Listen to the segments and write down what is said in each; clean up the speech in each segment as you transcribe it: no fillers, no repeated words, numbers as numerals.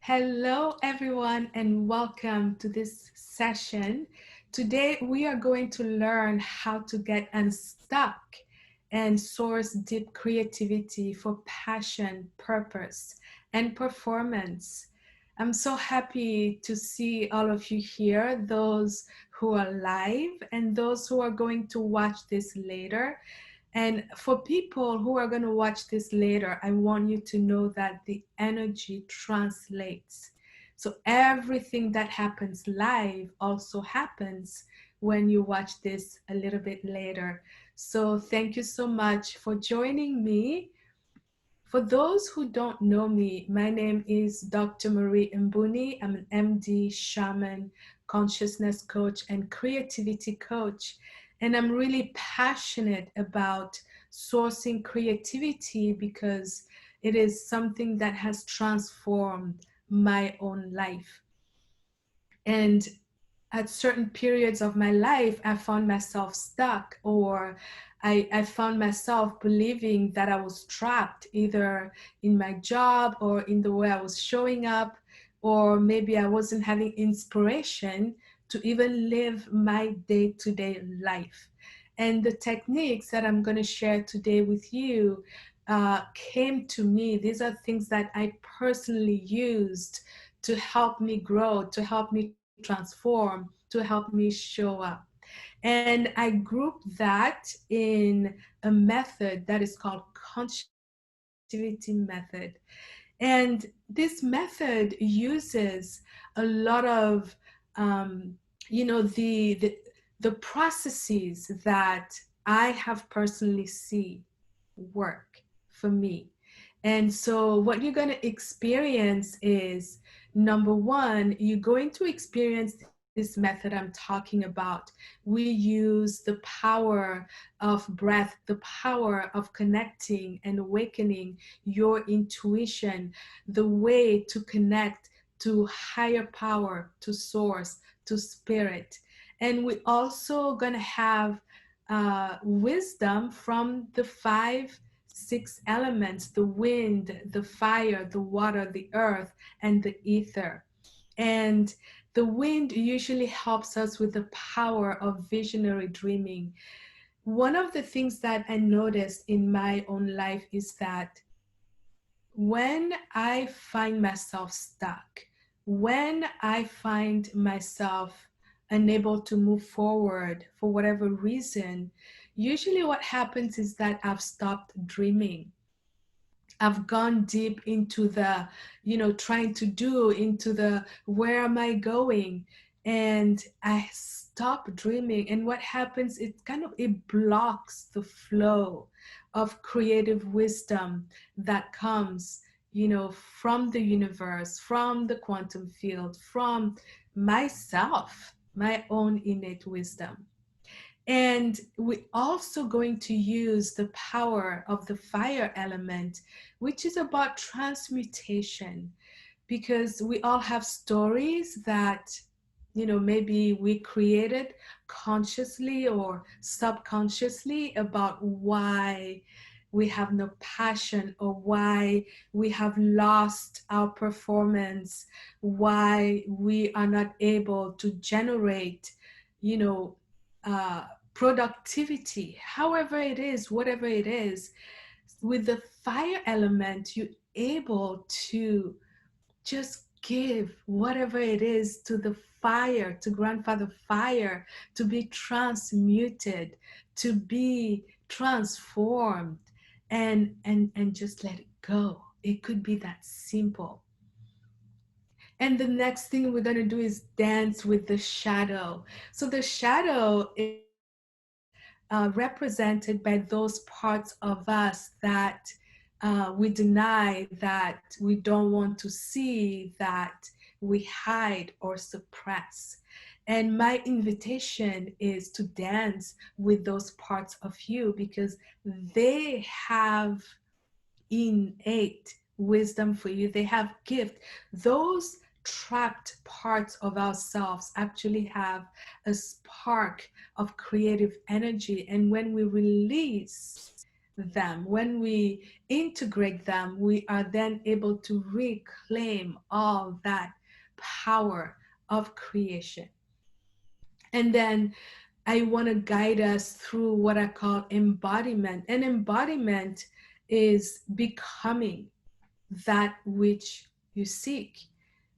Hello, everyone, and welcome to this session. Today, we are going to learn how to get unstuck and source deep creativity for passion, purpose, and performance. I'm so happy to see all of you here, those who are live and those who are going to watch this later. And for people who are going to watch this later, I want you to know that the energy translates. So everything that happens live also happens when you watch this a little bit later. So thank you so much for joining me. For those who don't know me, my name is Dr. Marie Mbouni. I'm an MD, shaman, consciousness coach, and creativity coach. And I'm really passionate about sourcing creativity because it is something that has transformed my own life. And at certain periods of my life, I found myself stuck, or I found myself believing that I was trapped either in my job or in the way I was showing up, or maybe I wasn't having inspiration to even live my day to day life. And the techniques that I'm going to share today with you came to me. These are things that I personally used to help me grow, to help me transform, to help me show up. And I group that in a method that is called conscious creativity method. And this method uses a lot of, um, you know, the processes that I have personally see work for me. And so what you're going to experience is, number one, you're going to experience this method I'm talking about. We use the power of breath, the power of connecting and awakening your intuition, the way to connect to higher power, to source, to spirit. And we're also going to have wisdom from the five, six elements: the wind, the fire, the water, the earth, and the ether. And the wind usually helps us with the power of visionary dreaming. One of the things that I noticed in my own life is that when I find myself stuck, when I find myself unable to move forward for whatever reason, usually what happens is that I've stopped dreaming. I've gone deep into the, trying to do, into the where am I going? And I stop dreaming. And what happens, it blocks the flow of creative wisdom that comes, from the universe, from the quantum field, from myself, my own innate wisdom. And we're also going to use the power of the fire element, which is about transmutation, because we all have stories that, maybe we created consciously or subconsciously about why we have no passion, or why we have lost our performance, why we are not able to generate, you know, uh, productivity, however it is, whatever it is. With the fire element, you're able to just give whatever it is to the fire, to grandfather fire, to be transmuted, to be transformed, and just let it go. It could be that simple. And the next thing we're going to do is dance with the shadow. So the shadow is represented by those parts of us that we deny, that we don't want to see, that we hide or suppress. And my invitation is to dance with those parts of you, because they have innate wisdom for you. They have gift. Those trapped parts of ourselves actually have a spark of creative energy. And when we release them, when we integrate them, we are then able to reclaim all that power of creation. And then I want to guide us through what I call embodiment. And embodiment is becoming that which you seek,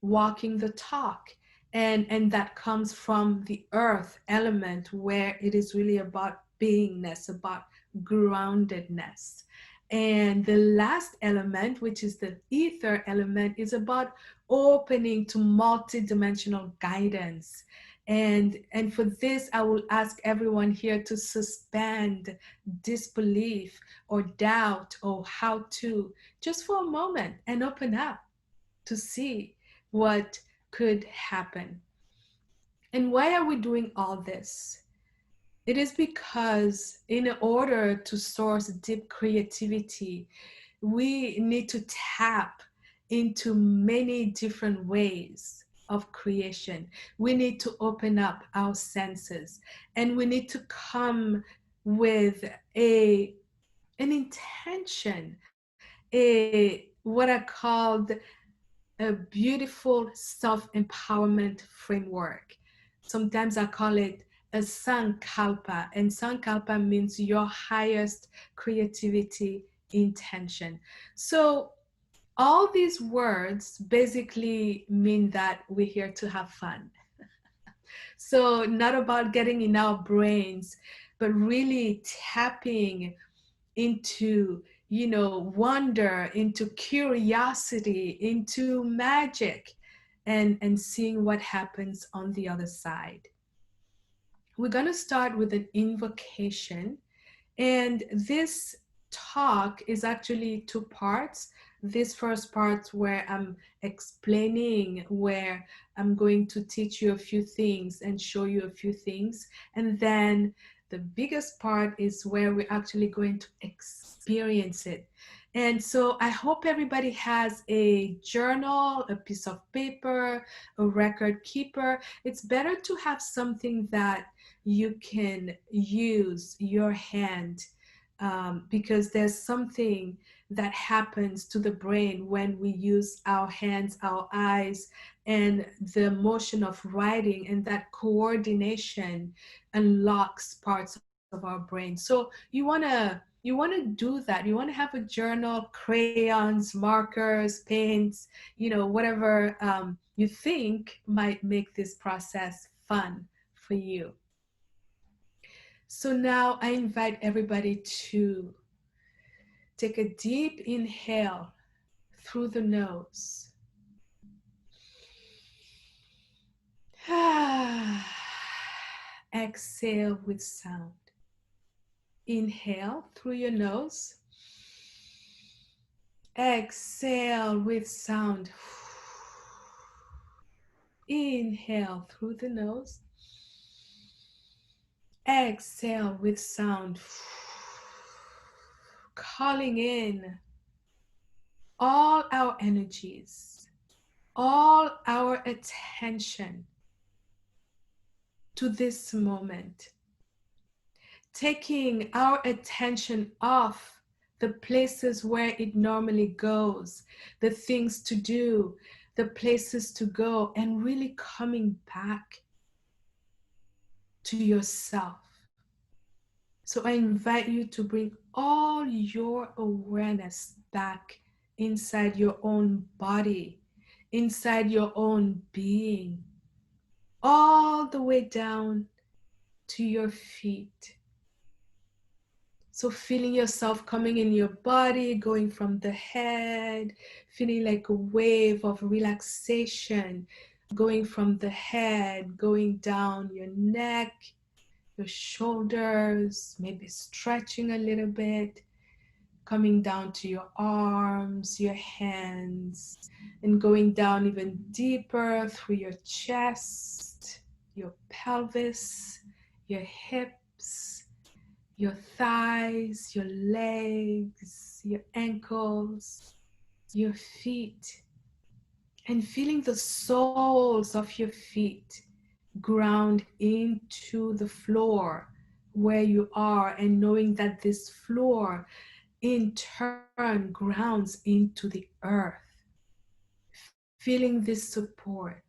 walking the talk. And that comes from the earth element, where it is really about beingness, about groundedness. And the last element, which is the ether element, is about opening to multidimensional guidance. And for this, I will ask everyone here to suspend disbelief or doubt or how to, just for a moment, and open up to see what could happen. And why are we doing all this? It is because in order to source deep creativity, we need to tap into many different ways of creation. We need to open up our senses, and we need to come with an intention, what I called a beautiful self-empowerment framework. Sometimes I call it a sankalpa, and sankalpa means your highest creativity intention. So all these words basically mean that we're here to have fun. So not about getting in our brains, but really tapping into, wonder, into curiosity, into magic, and seeing what happens on the other side. We're going to start with an invocation, and this talk is actually two parts. This first part where I'm explaining, where I'm going to teach you a few things and show you a few things. And then the biggest part is where we're actually going to experience it. And so I hope everybody has a journal, a piece of paper, a record keeper. It's better to have something that you can use your hand, because there's something that happens to the brain when we use our hands, our eyes, and the motion of writing, and that coordination unlocks parts of our brain. So you want to do that. You want to have a journal, crayons, markers, paints, whatever you think might make this process fun for you. So now I invite everybody to take a deep inhale through the nose. Exhale with sound. Inhale through your nose. Exhale with sound. Inhale through the nose. Exhale with sound. Calling in all our energies, all our attention to this moment. Taking our attention off the places where it normally goes, the things to do, the places to go, and really coming back to yourself. So I invite you to bring all your awareness back inside your own body, inside your own being, all the way down to your feet. So feeling yourself coming in your body, going from the head, feeling like a wave of relaxation, going from the head, going down your neck, your shoulders, maybe stretching a little bit, coming down to your arms, your hands, and going down even deeper through your chest, your pelvis, your hips, your thighs, your legs, your ankles, your feet, and feeling the soles of your feet ground into the floor where you are and knowing that this floor in turn grounds into the earth, feeling this support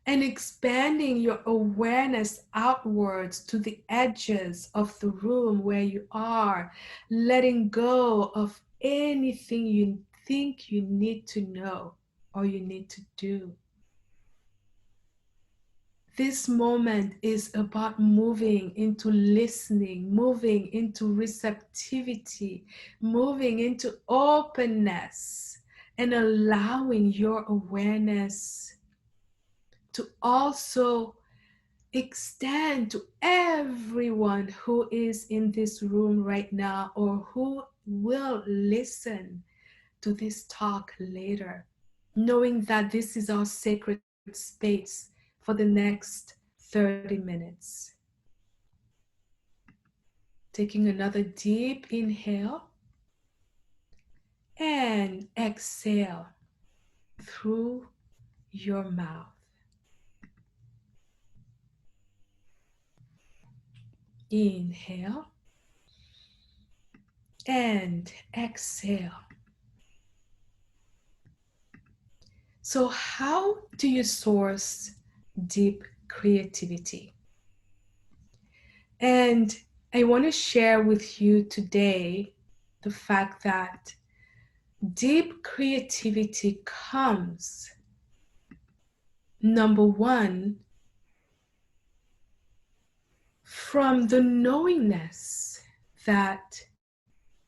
and expanding your awareness outwards to the edges of the room where you are, letting go of anything you think you need to know or you need to do. This moment is about moving into listening, moving into receptivity, moving into openness, and allowing your awareness to also extend to everyone who is in this room right now or who will listen to this talk later, knowing that this is our sacred space for the next 30 minutes. Taking another deep inhale and exhale through your mouth. Inhale and exhale. So, how do you source deep creativity? And I want to share with you today the fact that deep creativity comes, number one, from the knowingness that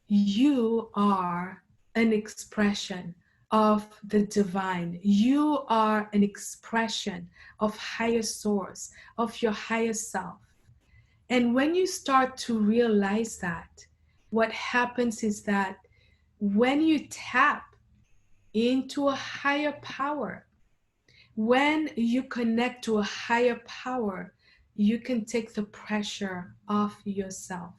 you are an expression of the divine. You are an expression of higher source, of your higher self. And when you start to realize that, what happens is that when you tap into a higher power, when you connect to a higher power, you can take the pressure off yourself.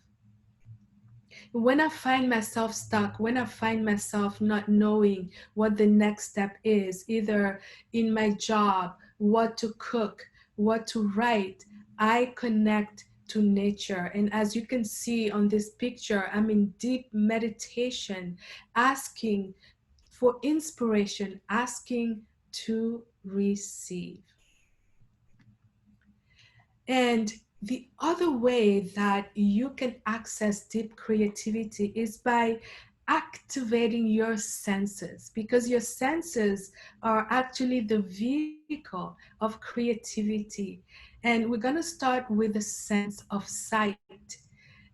When I find myself stuck, when I find myself not knowing what the next step is, either in my job, what to cook, what to write, I connect to nature. And as you can see on this picture, I'm in deep meditation, asking for inspiration, asking to receive. And the other way that you can access deep creativity is by activating your senses, because your senses are actually the vehicle of creativity. And we're going to start with the sense of sight.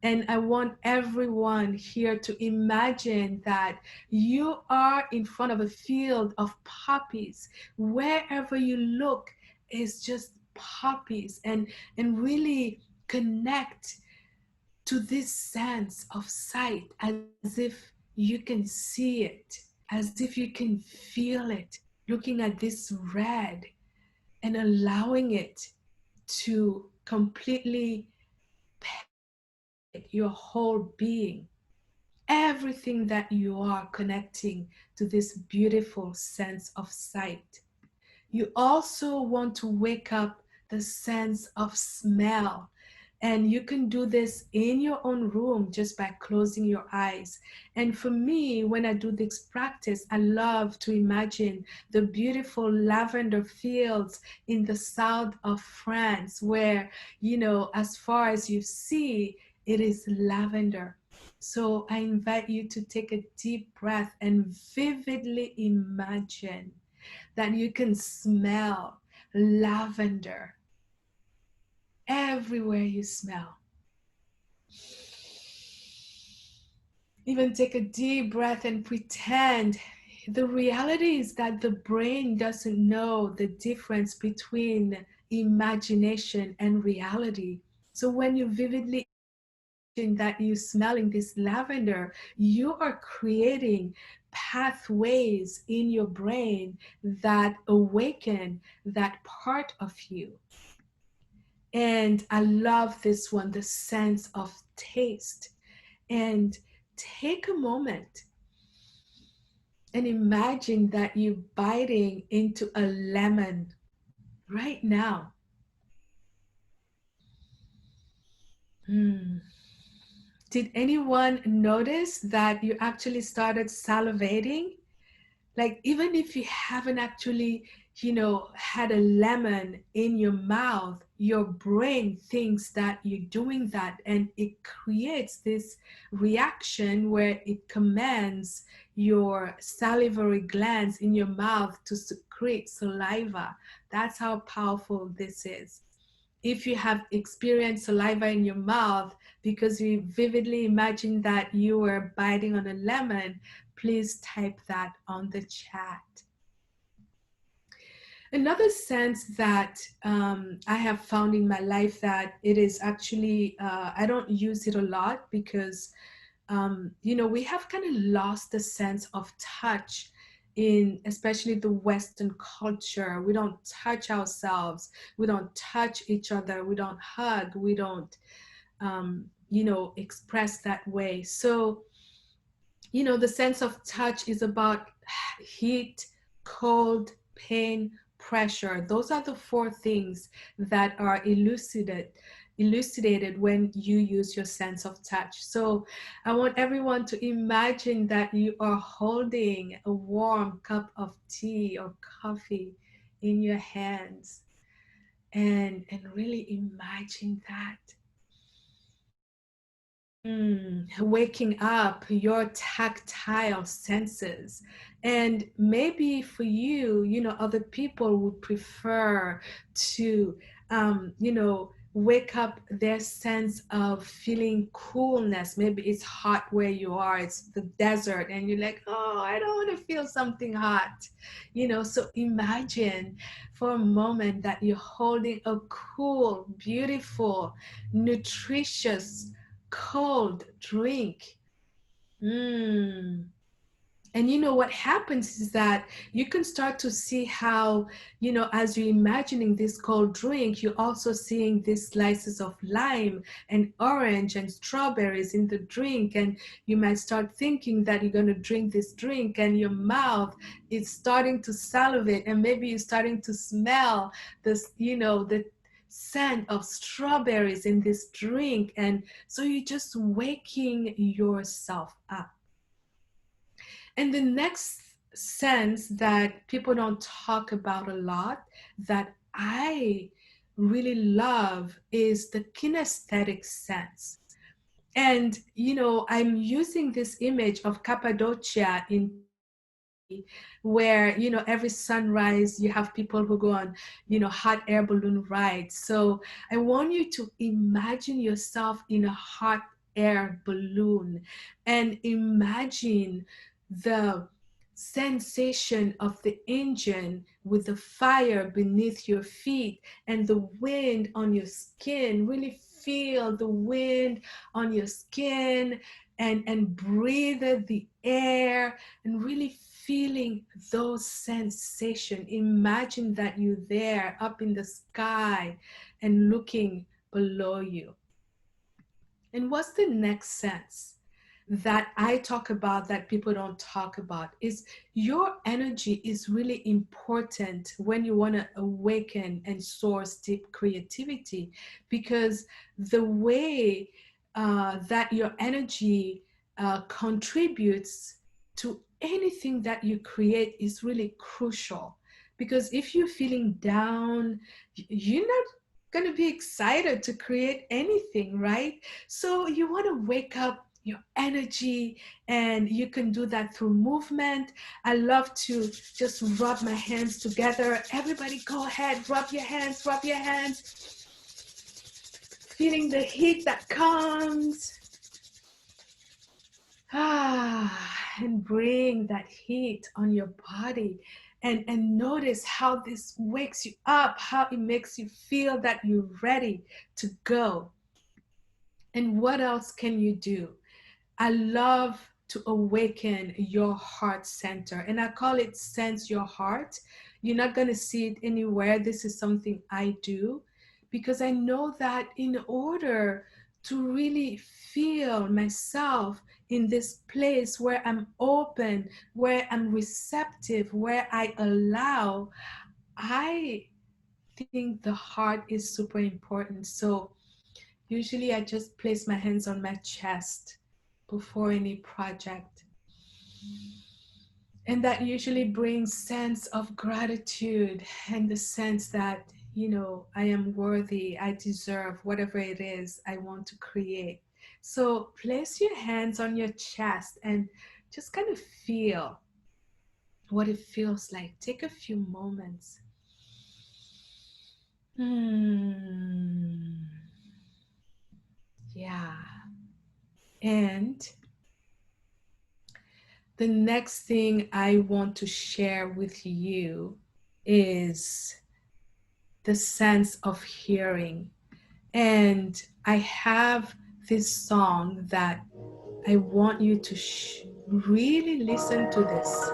And I want everyone here to imagine that you are in front of a field of poppies. Wherever you look is just poppies, and really connect to this sense of sight as if you can see it, as if you can feel it, looking at this red and allowing it to completely penetrate your whole being. Everything that you are connecting to this beautiful sense of sight. You also want to wake up the sense of smell. And you can do this in your own room just by closing your eyes. And for me, when I do this practice, I love to imagine the beautiful lavender fields in the south of France, where, as far as you see, it is lavender. So I invite you to take a deep breath and vividly imagine that you can smell lavender everywhere you smell. Even take a deep breath and pretend. The reality is that the brain doesn't know the difference between imagination and reality. So when you vividly imagine that you're smelling this lavender, you are creating pathways in your brain that awaken that part of you. And I love this one, the sense of taste. And take a moment and imagine that you're biting into a lemon right now. Mm. Did anyone notice that you actually started salivating? Like, even if you haven't actually, had a lemon in your mouth, your brain thinks that you're doing that, and it creates this reaction where it commands your salivary glands in your mouth to secrete saliva. That's how powerful this is. If you have experienced saliva in your mouth because you vividly imagine that you were biting on a lemon, please type that on the chat. Another sense that I have found in my life that it is actually, I don't use it a lot because, we have kind of lost the sense of touch in especially the Western culture. We don't touch ourselves, we don't touch each other, we don't hug, we don't, express that way. So, the sense of touch is about heat, cold, pain, pressure. Those are the four things that are elucidated when you use your sense of touch. So I want everyone to imagine that you are holding a warm cup of tea or coffee in your hands, and really imagine that. Waking up your tactile senses. And maybe for you, other people would prefer to, wake up their sense of feeling coolness. Maybe it's hot where you are, it's the desert, and you're like, oh, I don't want to feel something hot. So imagine for a moment that you're holding a cool, beautiful, nutritious, cold drink. Mm. And what happens is that you can start to see how, as you're imagining this cold drink, you're also seeing these slices of lime and orange and strawberries in the drink. And you might start thinking that you're going to drink this drink, and your mouth is starting to salivate, and maybe you're starting to smell this, the scent of strawberries in this drink. And so you're just waking yourself up. And the next sense that people don't talk about a lot, that I really love, is the kinesthetic sense. And, I'm using this image of Cappadocia in Turkey, where, every sunrise you have people who go on, hot air balloon rides. So I want you to imagine yourself in a hot air balloon and imagine the sensation of the engine with the fire beneath your feet and the wind on your skin. Really feel the wind on your skin, and breathe the air, and really feeling those sensations. Imagine that you're there up in the sky and looking below you. And what's the next sense that I talk about that people don't talk about is your energy is really important when you want to awaken and source deep creativity, because the way that your energy contributes to anything that you create is really crucial. Because if you're feeling down, you're not going to be excited to create anything, right? So you want to wake up your energy, and you can do that through movement. I love to just rub my hands together. Everybody go ahead, rub your hands, feeling the heat that comes. And bring that heat on your body, and notice how this wakes you up, how it makes you feel that you're ready to go. And what else can you do? I love to awaken your heart center, and I call it sense your heart. You're not going to see it anywhere. This is something I do because I know that in order to really feel myself in this place where I'm open, where I'm receptive, where I allow, I think the heart is super important. So Usually, I just place my hands on my chest before any project. And that usually brings sense of gratitude and the sense that, I am worthy, I deserve whatever it is I want to create. So place your hands on your chest and just kind of feel what it feels like. Take a few moments. Hmm. Yeah. And the next thing I want to share with you is the sense of hearing. And I have this song that I want you to really listen to this.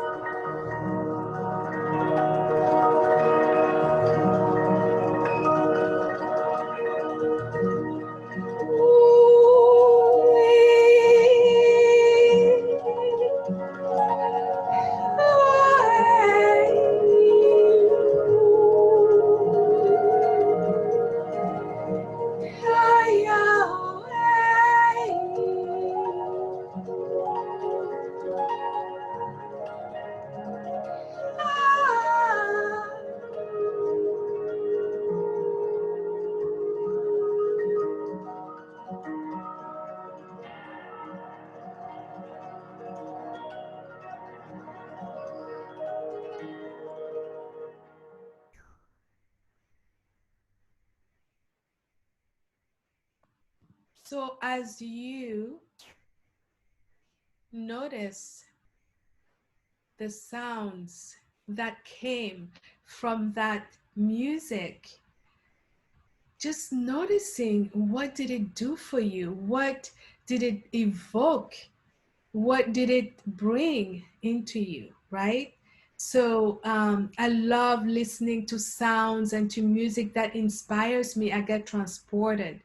So as you notice the sounds that came from that music, just noticing, what did it do for you? What did it evoke? What did it bring into you, right? So I love listening to sounds and to music that inspires me. I get transported.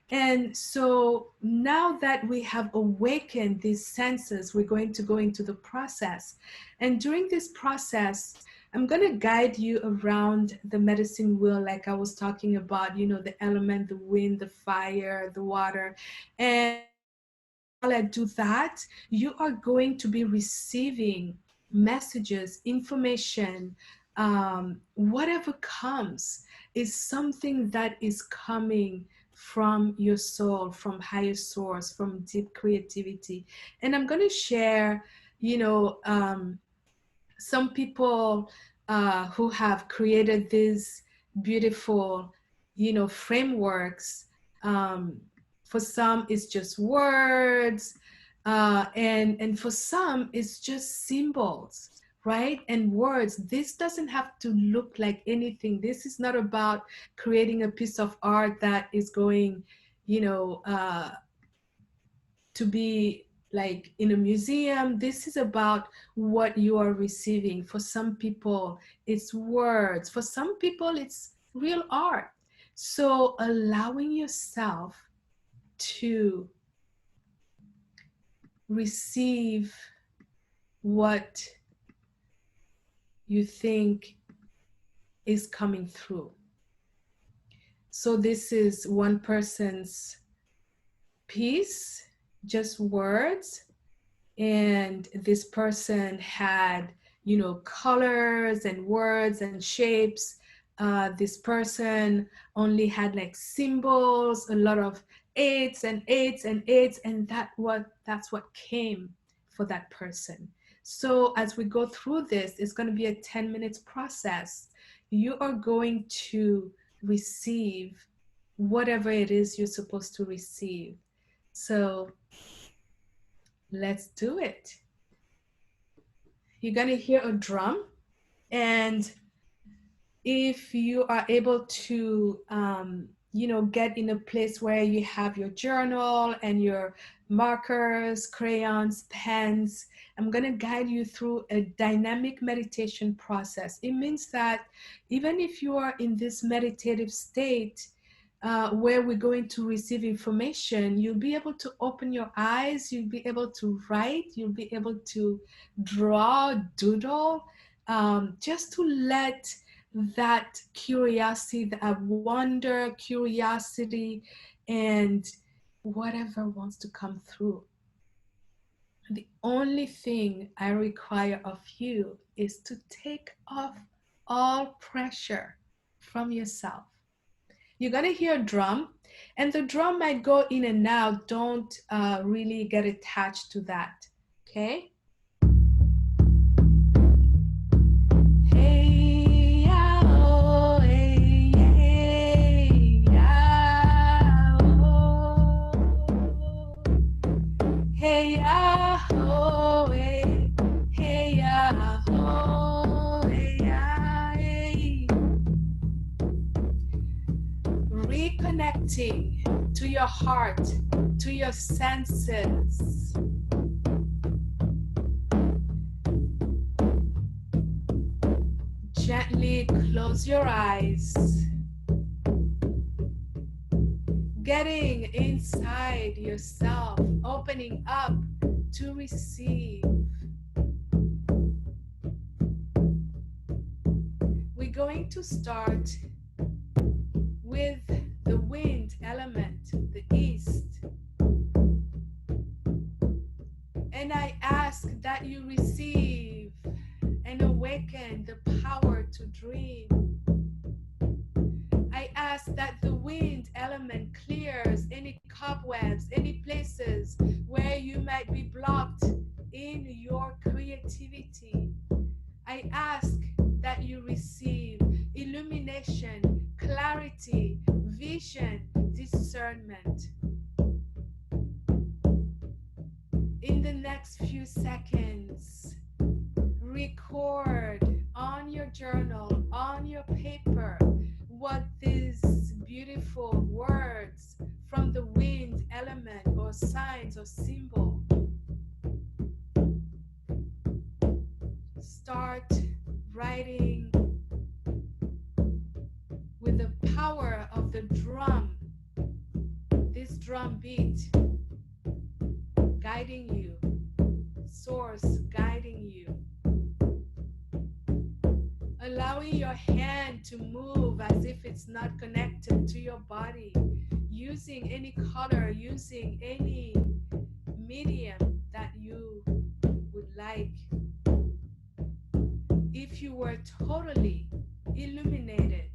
And so now that we have awakened these senses, we're going to go into the process. And during this process, I'm going to guide you around the medicine wheel, like I was talking about, the element, the wind, the fire, the water. And while I do that, you are going to be receiving messages, information, whatever comes is something that is coming from your soul, from higher source, from deep creativity. And I'm going to share, you know, um, some people who have created these beautiful, frameworks. Um, for some, it's just words, and for some, it's just symbols, right? And words. This doesn't have to look like anything. This is not about creating a piece of art that is going, you know, uh, to be like in a museum. This is about what you are receiving. For some people, it's words. For some people, it's real art. So allowing yourself to receive what you think is coming through. So this is one person's piece, just words. And this person had, colors and words and shapes. This person only had like symbols, a lot of eights and eights and eights, and that's what came for that person. So as we go through this, it's going to be a 10 minutes process. You are going to receive whatever it is you're supposed to receive. So let's do it. You're going to hear a drum, and if you are able to get in a place where you have your journal and your markers, crayons, pens, I'm going to guide you through a dynamic meditation process. It means that even if you are in this meditative state, where we're going to receive information, you'll be able to open your eyes, you'll be able to write, you'll be able to draw, doodle, just to let that curiosity, that wonder, curiosity, and whatever wants to come through. The only thing I require of you is to take off all pressure from yourself. You're going to hear a drum, and the drum might go in and out. Don't really get attached to that. Okay? Hey, ya, oh, hey, hey, ya, oh. Hey, ya, oh, hey, hey, ya, oh, hey, ya, hey. Reconnecting to your heart, to your senses. Gently close your eyes. Getting inside yourself, opening up to receive. We're going to start with the wind element, the east. And I ask that you receive and awaken the power to dream. I ask that the wind element clears any cobwebs, any places where you might be blocked in your creativity. I ask that you receive illumination, clarity, vision, discernment. In the next few seconds, record on your journal, on your paper, what these beautiful words from the wind element or signs or symbol. Start writing with the power of the drum, this drum beat guiding you, source guiding you. Allowing your hand to move as if it's not connected to your body, using any color, using any medium that you would like. If you were totally illuminated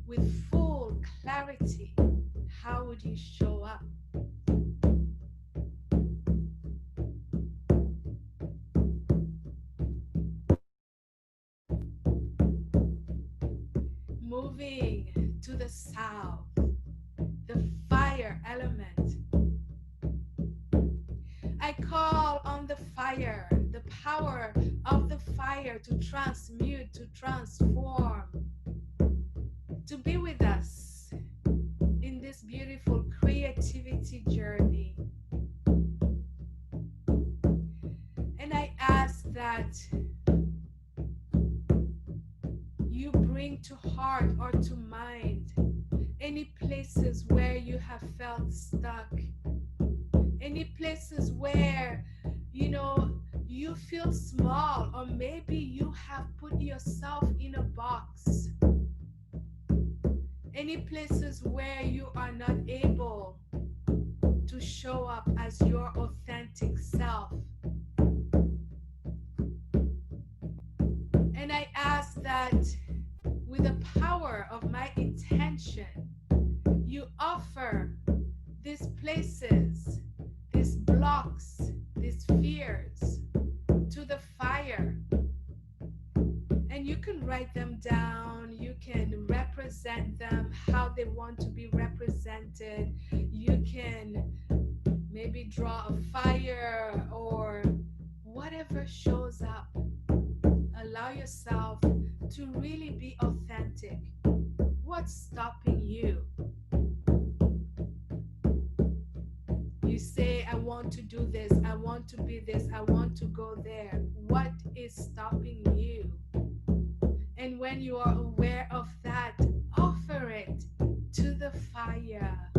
with full clarity, how would you show up? Moving to the south, the fire element. I call on the fire, the power of the fire to transmute, to transform, to be with us in this beautiful creativity journey. And I ask that you bring to heart or to mind any places where you have felt stuck, any places where, you feel small, or maybe you have put yourself in a box, any places where you are not able to show up as your authentic self. And I ask that with the power of my intention, you offer these places, these blocks, these fears to the fire. And you can write them down, you can represent them how they want to be represented. You can maybe draw a fire or whatever shows up. Allow yourself to really be authentic. What's stopping you? You say, I want to do this, I want to be this, I want to go there. What is stopping you? And when you are aware of that, offer it to the fire.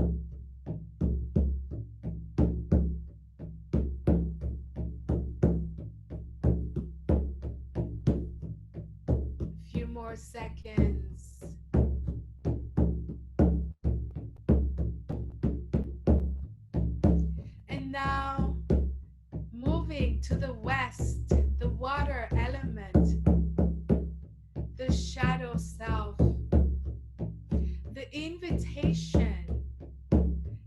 A few more seconds. rest, the water element, the shadow self. The invitation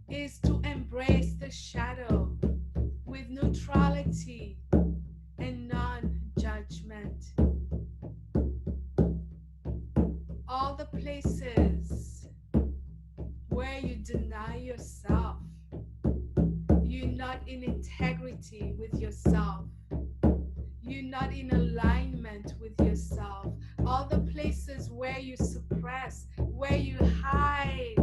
is to embrace the shadow with neutrality and non-judgment. All the places where you deny yourself, you're not in integrity with yourself, you're not in alignment with yourself, all the places where you suppress, where you hide.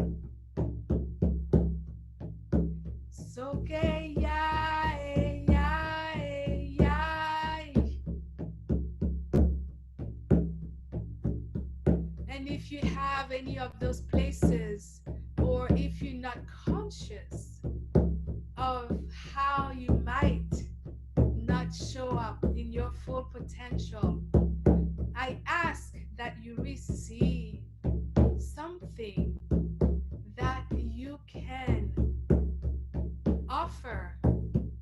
So gay, yay, yay, yay. And if you have any of those places, or if you're not conscious of how you might not show up in your full potential, I ask that you receive something that you can offer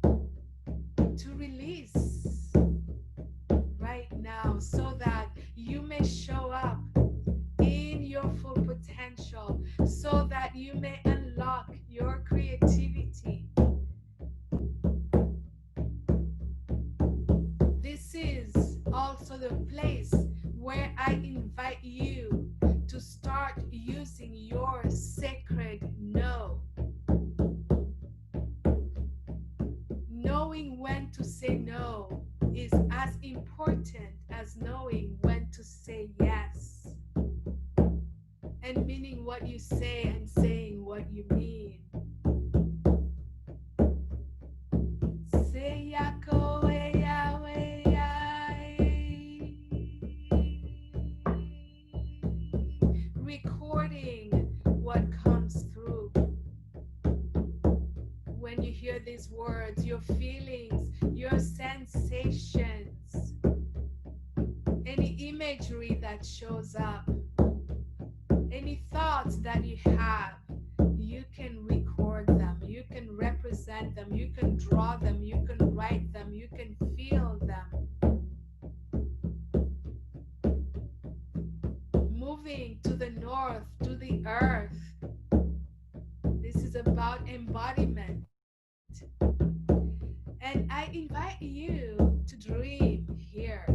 to release right now so that you may show up in your full potential, so that you may unlock your creativity. This is also the place where I invite you to start using your sacred no. Knowing when to say no is as important as knowing when to say yes. And meaning what you say and saying what you mean. Say yako ya recording what comes through. When you hear these words, your feelings, your sensations, any imagery that shows up, any thoughts that you have, you can record them, you can represent them, you can draw them, you can write them, you can feel them. Moving to the north, to the earth. This is about embodiment. And I invite you to dream here.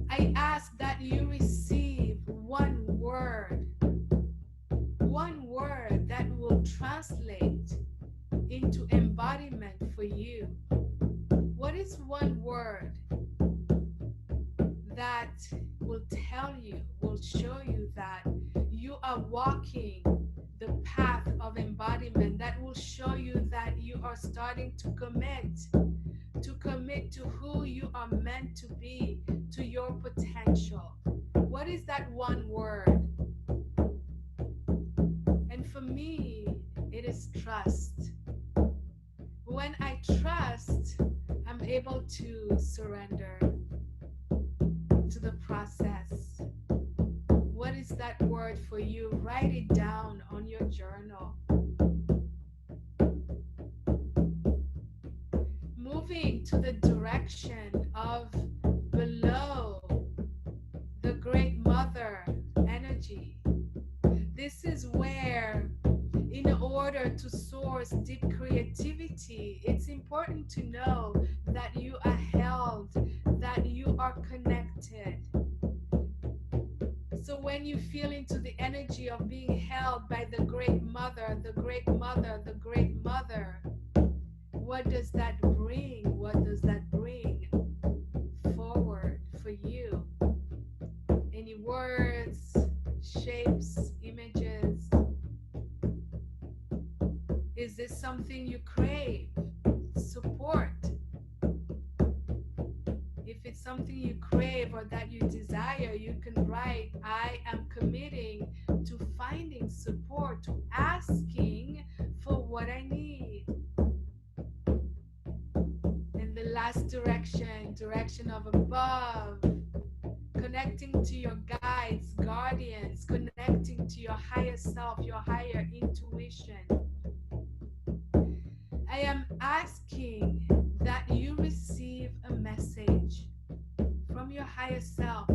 I ask that you receive one word that will translate into embodiment for you. What is one word that will tell you, will show you that you are walking the path of embodiment, that will show you that you are starting to commit to who you are meant to be, to your potential? What is that one word? And for me, it is trust. When I trust, I'm able to surrender to the process. What is that word for you? Write it down on your journal. Moving to the direction of below the great mother energy. This is where, in order to source deep creativity, it's important to know that you are held, that you are connected. So when you feel into the energy of being held by the great mother, the great mother, the great mother, what does that bring? What does that bring forward for you? Any words, shapes, images? Is this something you crave? Support. If it's something you crave or that you desire, you can write, I am committing to finding support, to asking for what I need. And the last direction of above, connecting to your guides, guardians, connecting to your higher self, your higher intuition. I am asking that you receive a message from your higher self.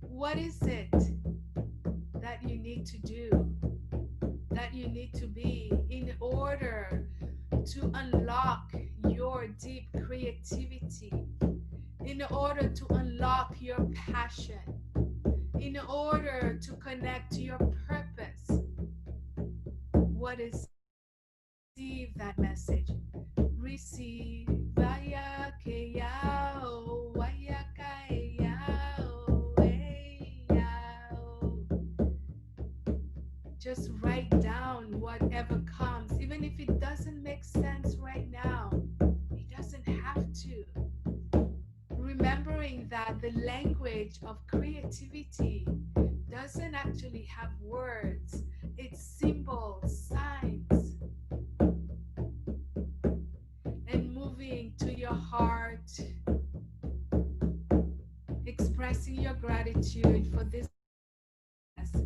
What is it that you need to do, that you need to be in order to unlock your deep creativity, in order to unlock your passion, in order to connect to your purpose? What is receive that message? Receive vaya que yao, vaya que yao, just write down whatever comes, even if it doesn't make sense right now. It doesn't have to. Remembering that the language of creativity doesn't actually have words, it's symbols, signs, and moving to your heart, expressing your gratitude for this process,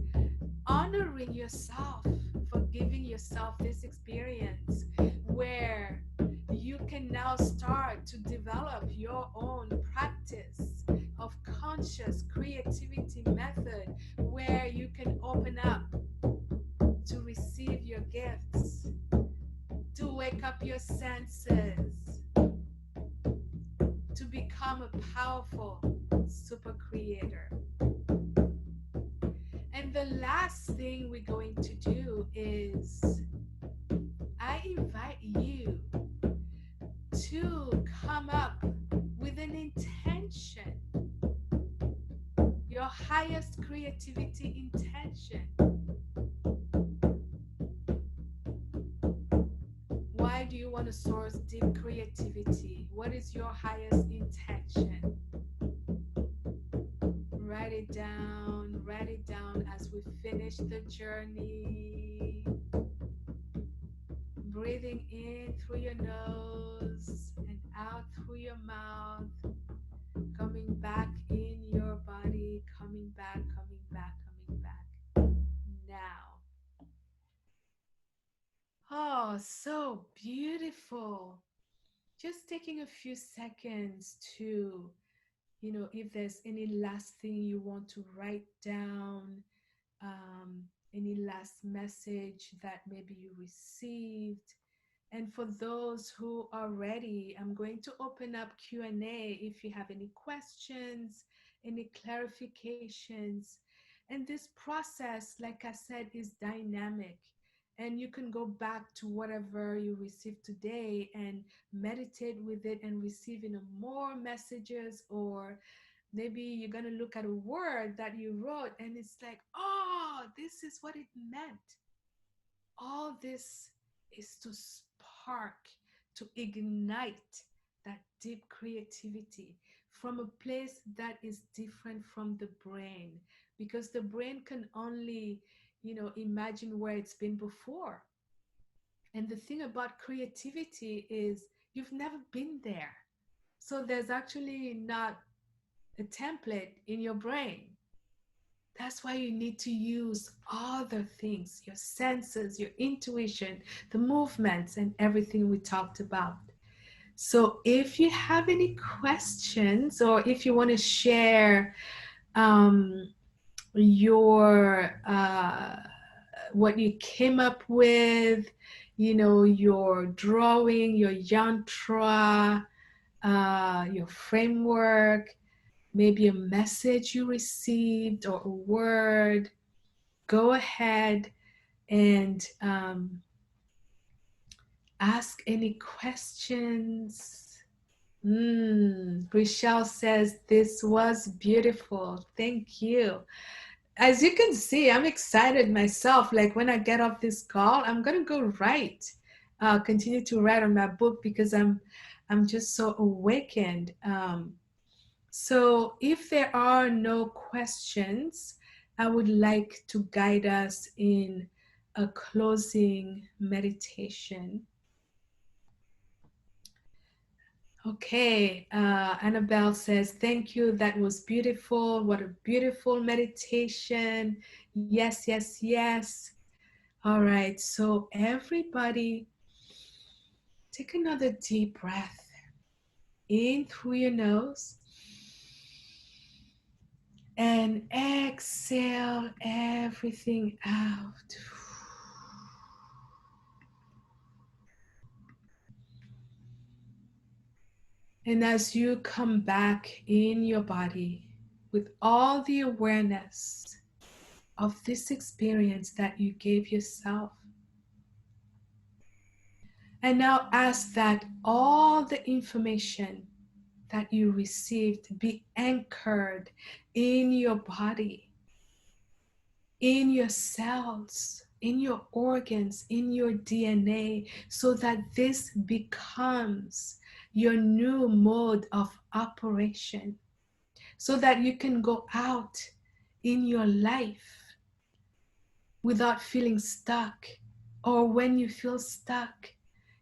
honoring yourself for giving yourself this experience where you can now start to develop your own practice of conscious creativity method where you can open up to receive your gifts, to wake up your senses, to become a powerful super creator. And the last thing we're going to do is I invite you to come up with an intention, your highest creativity intention. Why do you want to source deep creativity? What is your highest intention? Write it down as we finish the journey. Breathing in through your nose and out through your mouth, coming back in your body, coming back, coming back, coming back. Now. Oh, so beautiful. Just taking a few seconds to, if there's any last thing you want to write down, any last message that maybe you received. And for those who are ready, I'm going to open up Q&A if you have any questions, any clarifications. And this process, like I said, is dynamic. And you can go back to whatever you received today and meditate with it and receive more messages, or maybe you're going to look at a word that you wrote and it's like, oh, this is what it meant. All this is to spark, to ignite that deep creativity from a place that is different from the brain, because the brain can only, imagine where it's been before. And the thing about creativity is you've never been there. So there's actually not a template in your brain. That's why you need to use other things, your senses, your intuition, the movements, and everything we talked about. So if you have any questions, or if you want to share um, your what you came up with, your drawing, your yantra, your framework, maybe a message you received or a word, go ahead and ask any questions. Rochelle says, this was beautiful. Thank you. As you can see, I'm excited myself. Like when I get off this call, I'm going to go write, continue to write on my book, because I'm just so awakened. So if there are no questions, I would like to guide us in a closing meditation. Okay, Annabelle says, thank you. That was beautiful. What a beautiful meditation. Yes, yes, yes. All right, so everybody, Take another deep breath in through your nose and exhale everything out. And as you come back in your body with all the awareness of this experience that you gave yourself, and now ask that all the information that you received be anchored in your body, in your cells, in your organs, in your DNA, so that this becomes your new mode of operation, so that you can go out in your life without feeling stuck. Or when you feel stuck,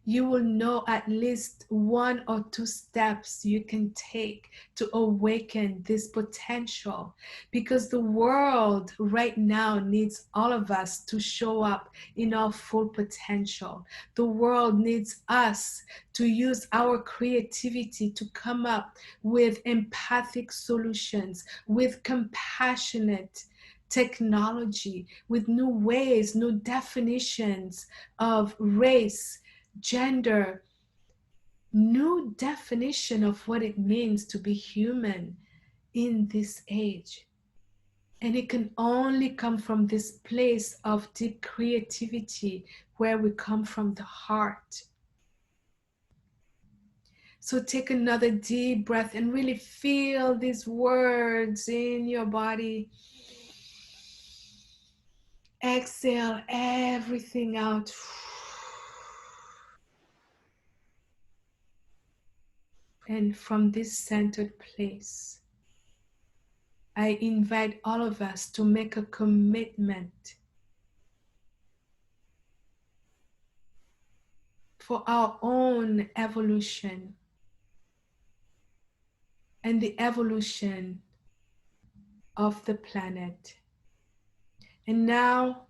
you will know at least 1 or 2 steps you can take to awaken this potential, because the world right now needs all of us to show up in our full potential. The world needs us to use our creativity to come up with empathic solutions, with compassionate technology, with new ways, new definitions of race, gender, new definition of what it means to be human in this age. And it can only come from this place of deep creativity where we come from the heart. So take another deep breath and really feel these words in your body. Exhale everything out. And from this centered place, I invite all of us to make a commitment for our own evolution and the evolution of the planet. And now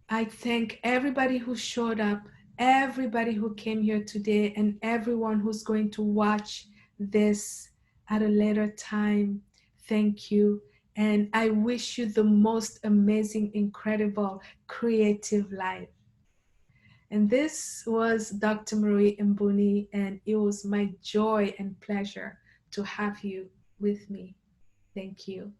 I thank everybody who showed up, everybody who came here today, and everyone who's going to watch this at a later time. Thank you. And I wish you the most amazing, incredible, creative life. And this was Dr. Marie Mbouni, and it was my joy and pleasure to have you with me. Thank you.